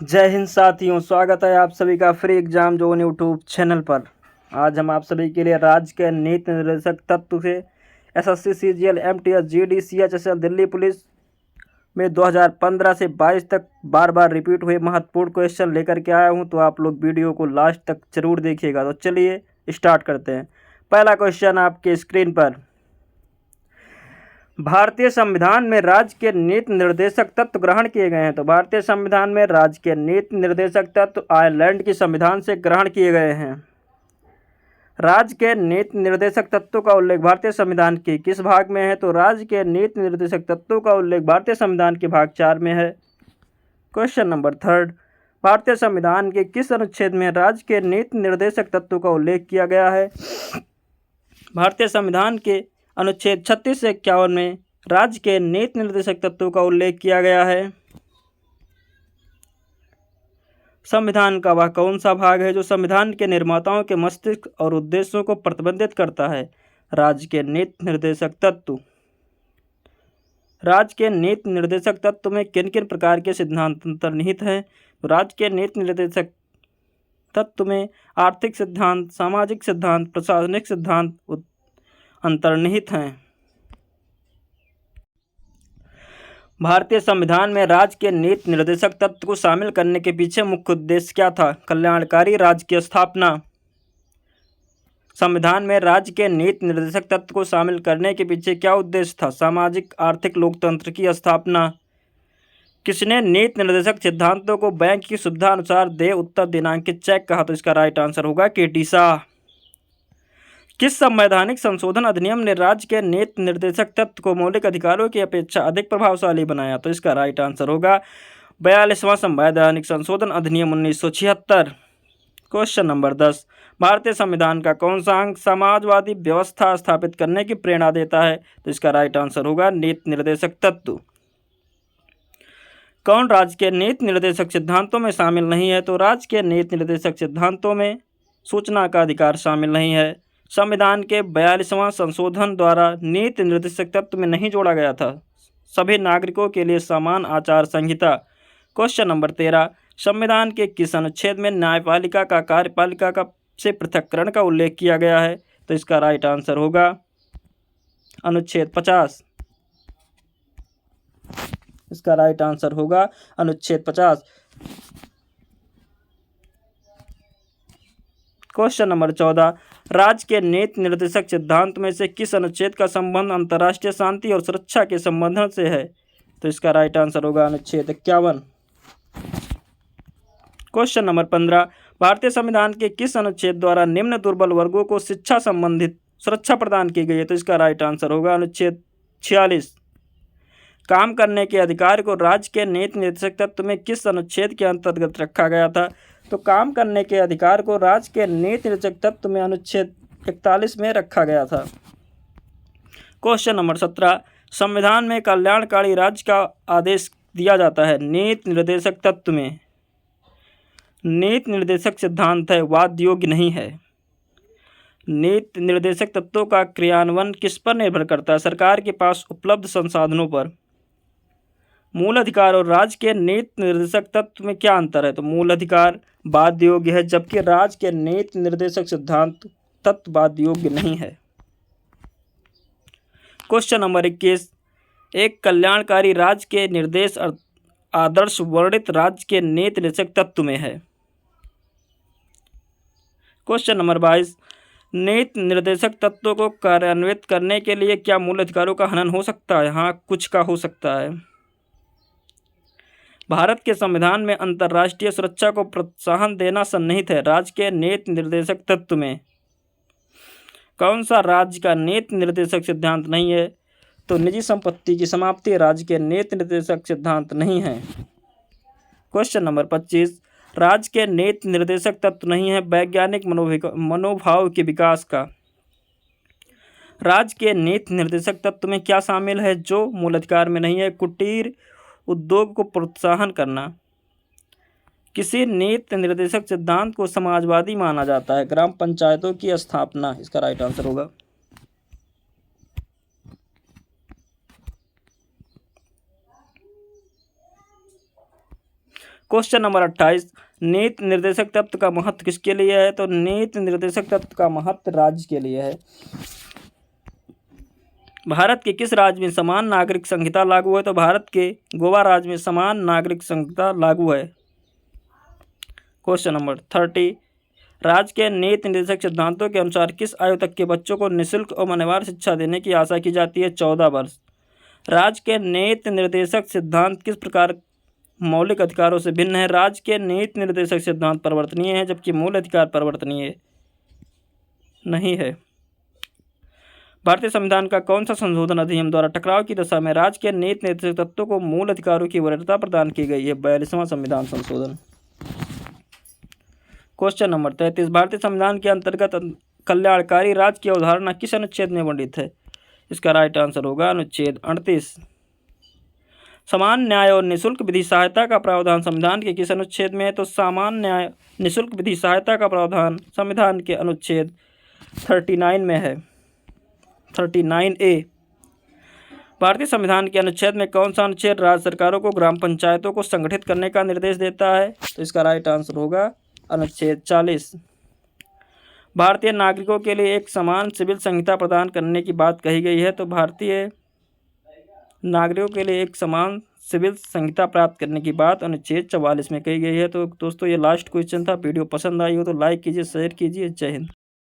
जय हिंद साथियों, स्वागत है आप सभी का free exam zone YouTube channel पर। आज हम आप सभी के लिए राज्य के नीति निर्देशक तत्व से SSC, CGL, MTS, GD, CHSL, Delhi police में 2015 से 22 तक बार बार रिपीट हुए महत्वपूर्ण क्वेश्चन लेकर के आया हूं, तो आप लोग वीडियो को लास्ट तक जरूर देखिएगा। तो चलिए स्टार्ट करते हैं। पहला क्वेश्चन आपके स्क्रीन पर। भारतीय संविधान में राज्य के नीति निर्देशक तत्व ग्रहण किए गए हैं। तो भारतीय संविधान में राज्य के नीति निर्देशक तत्व आयरलैंड की संविधान से ग्रहण किए गए हैं। राज्य के नीति निर्देशक तत्वों का उल्लेख भारतीय संविधान के किस भाग में है? तो राज्य के नीति निर्देशक तत्वों का उल्लेख भारतीय संविधान के भाग 4 में है। क्वेश्चन नंबर 3, भारतीय संविधान के किस अनुच्छेद में राज्य के नीति निर्देशक तत्वों का उल्लेख किया गया है? भारतीय संविधान के अनुच्छेद 36 से 51 में राज्य के नीति निर्देशक तत्वों का उल्लेख किया गया है। संविधान का वह कौन सा भाग है जो संविधान के निर्माताओं के मस्तिष्क और उद्देश्यों को प्रतिबंधित करता है? राज्य के नीति निर्देशक तत्व। राज्य के नीति निर्देशक तत्व में किन किन प्रकार के सिद्धांत अंतर्निहित हैं? राज्य के नीति निर्देशक तत्व में आर्थिक सिद्धांत, सामाजिक सिद्धांत, प्रशासनिक सिद्धांत अंतर्निहित हैं। भारतीय संविधान में राज्य के नीति निर्देशक तत्व को शामिल करने के पीछे मुख्य उद्देश्य क्या था? कल्याणकारी राज्य की स्थापना। संविधान में राज्य के नीति निर्देशक तत्व को शामिल करने के पीछे क्या उद्देश्य था? सामाजिक आर्थिक लोकतंत्र की स्थापना। किसने नीति निर्देशक सिद्धांतों को बैंक की सुविधा अनुसार देय उत्तर दिनांकित चेक कहा? तो इसका राइट आंसर होगा केटी शाह। किस संवैधानिक संशोधन अधिनियम ने राज्य के नीति निर्देशक तत्व को मौलिक अधिकारों की अपेक्षा अधिक प्रभावशाली बनाया? तो इसका राइट आंसर होगा 42वां संवैधानिक संशोधन अधिनियम 1976। क्वेश्चन नंबर 10, भारतीय संविधान का कौन सा अंग समाजवादी व्यवस्था स्थापित करने की प्रेरणा देता है? तो इसका राइट आंसर होगा नीति निर्देशक तत्व। कौन राज्य के नीति निर्देशक सिद्धांतों में शामिल नहीं है? तो राज्य के नीति निर्देशक सिद्धांतों में सूचना का अधिकार शामिल नहीं है। संविधान के 42वां संशोधन द्वारा नीति निर्देशक तत्व में नहीं जोड़ा गया था सभी नागरिकों के लिए समान आचार संहिता। क्वेश्चन नंबर 13, संविधान के किस अनुच्छेद में न्यायपालिका का कार्यपालिका का से पृथक्करण का उल्लेख किया गया है? तो इसका राइट आंसर होगा अनुच्छेद 50। इसका राइट आंसर होगा अनुच्छेद 50। क्वेश्चन नंबर 14, राज्य के नीति निर्देशक सिद्धांत में से किस अनुच्छेद का संबंध अंतर्राष्ट्रीय शांति और सुरक्षा के संबंधन से है? तो इसका राइट आंसर होगा अनुच्छेद 51। क्वेश्चन नंबर 15, भारतीय संविधान के किस अनुच्छेद द्वारा निम्न दुर्बल वर्गों को शिक्षा संबंधित सुरक्षा प्रदान की गई है? तो इसका राइट आंसर होगा अनुच्छेद 46। काम करने के अधिकार को राज्य के नीति निर्देशक तत्व में किस अनुच्छेद के अंतर्गत रखा गया था? तो काम करने के अधिकार को राज्य के नीति निर्देशक तत्व में अनुच्छेद 41 में रखा गया था। क्वेश्चन नंबर 17, संविधान में कल्याणकारी राज्य का आदेश दिया जाता है नीति निर्देशक तत्व में। नीति निर्देशक सिद्धांत है, वाद योग्य नहीं है। नीति निर्देशक तत्वों का क्रियान्वयन किस पर निर्भर करता है? सरकार के पास उपलब्ध संसाधनों पर। मूल अधिकार और राज्य के नीति निर्देशक तत्व में क्या अंतर है? तो मूल अधिकार बाध्य योग्य है, जबकि राज्य के नीति निर्देशक सिद्धांत तत्व बाध्य योग्य नहीं है। क्वेश्चन नंबर 21, एक कल्याणकारी राज्य के निर्देश आदर्श वर्णित राज्य के नीति निर्देशक तत्व में है। क्वेश्चन नंबर 22, नीति निर्देशक तत्वों को कार्यान्वित करने के लिए क्या मूल अधिकारों का हनन हो सकता है? हाँ, कुछ का हो सकता है। भारत के संविधान में अंतर्राष्ट्रीय सुरक्षा को प्रोत्साहन देना सन्निहित है राज्य के नीति निर्देशक तत्व में। कौन सा राज्य का नीति निर्देशक सिद्धांत नहीं है? तो निजी संपत्ति की समाप्ति राज्य के नीति निर्देशक सिद्धांत नहीं है। क्वेश्चन नंबर 25, राज्य के नीति निर्देशक तत्व नहीं है वैज्ञानिक मनोभाव के विकास का। राज्य के नीति निर्देशक तत्व में क्या शामिल है जो मूल अधिकार में नहीं है? कुटीर उद्योग को प्रोत्साहन करना। किसी नीति निर्देशक सिद्धांत को समाजवादी माना जाता है? ग्राम पंचायतों की स्थापना। इसका राइट आंसर होगा। क्वेश्चन नंबर 28, नीति निर्देशक तत्व का महत्व किसके लिए है? तो नीति निर्देशक तत्व का महत्व राज्य के लिए है। भारत के किस राज्य में समान नागरिक संहिता लागू है? तो भारत के गोवा राज्य में समान नागरिक संहिता लागू है। क्वेश्चन नंबर 30, राज्य के नीति निर्देशक सिद्धांतों के अनुसार किस आयु तक के बच्चों को निःशुल्क और मान्यवर शिक्षा देने की आशा की जाती है? 14 वर्ष। राज्य के नीति निर्देशक सिद्धांत किस प्रकार मौलिक अधिकारों से भिन्न है? राज्य के नीति निर्देशक सिद्धांत परिवर्तनीय है, जबकि मूल अधिकार परिवर्तनीय नहीं है। भारतीय संविधान का कौन सा संशोधन अधिनियम द्वारा टकराव की दशा में राज्य के नीति निर्देशक तत्वों को मूल अधिकारों की वरीयता प्रदान की गई है? 42वां संविधान संशोधन। क्वेश्चन नंबर 33, भारतीय संविधान के अंतर्गत कल्याणकारी राज्य की अवधारणा किस अनुच्छेद में वर्णित है? इसका राइट आंसर होगा अनुच्छेद 38। समान न्याय और निःशुल्क विधि सहायता का प्रावधान संविधान के किस अनुच्छेद में है? तो समान न्याय निःशुल्क विधि सहायता का प्रावधान संविधान के अनुच्छेद 39 में है, 39A। भारतीय संविधान के अनुच्छेद में कौन सा अनुच्छेद राज्य सरकारों को ग्राम पंचायतों को संगठित करने का निर्देश देता है? तो इसका राइट आंसर होगा अनुच्छेद 40। भारतीय नागरिकों के लिए एक समान सिविल संहिता प्रदान करने की बात कही गई है। तो भारतीय नागरिकों के लिए एक समान सिविल संहिता प्राप्त करने की बात अनुच्छेद 44 में कही गई है। तो दोस्तों ये लास्ट क्वेश्चन था। वीडियो पसंद आई हो तो लाइक कीजिए, शेयर कीजिए। जय हिंद।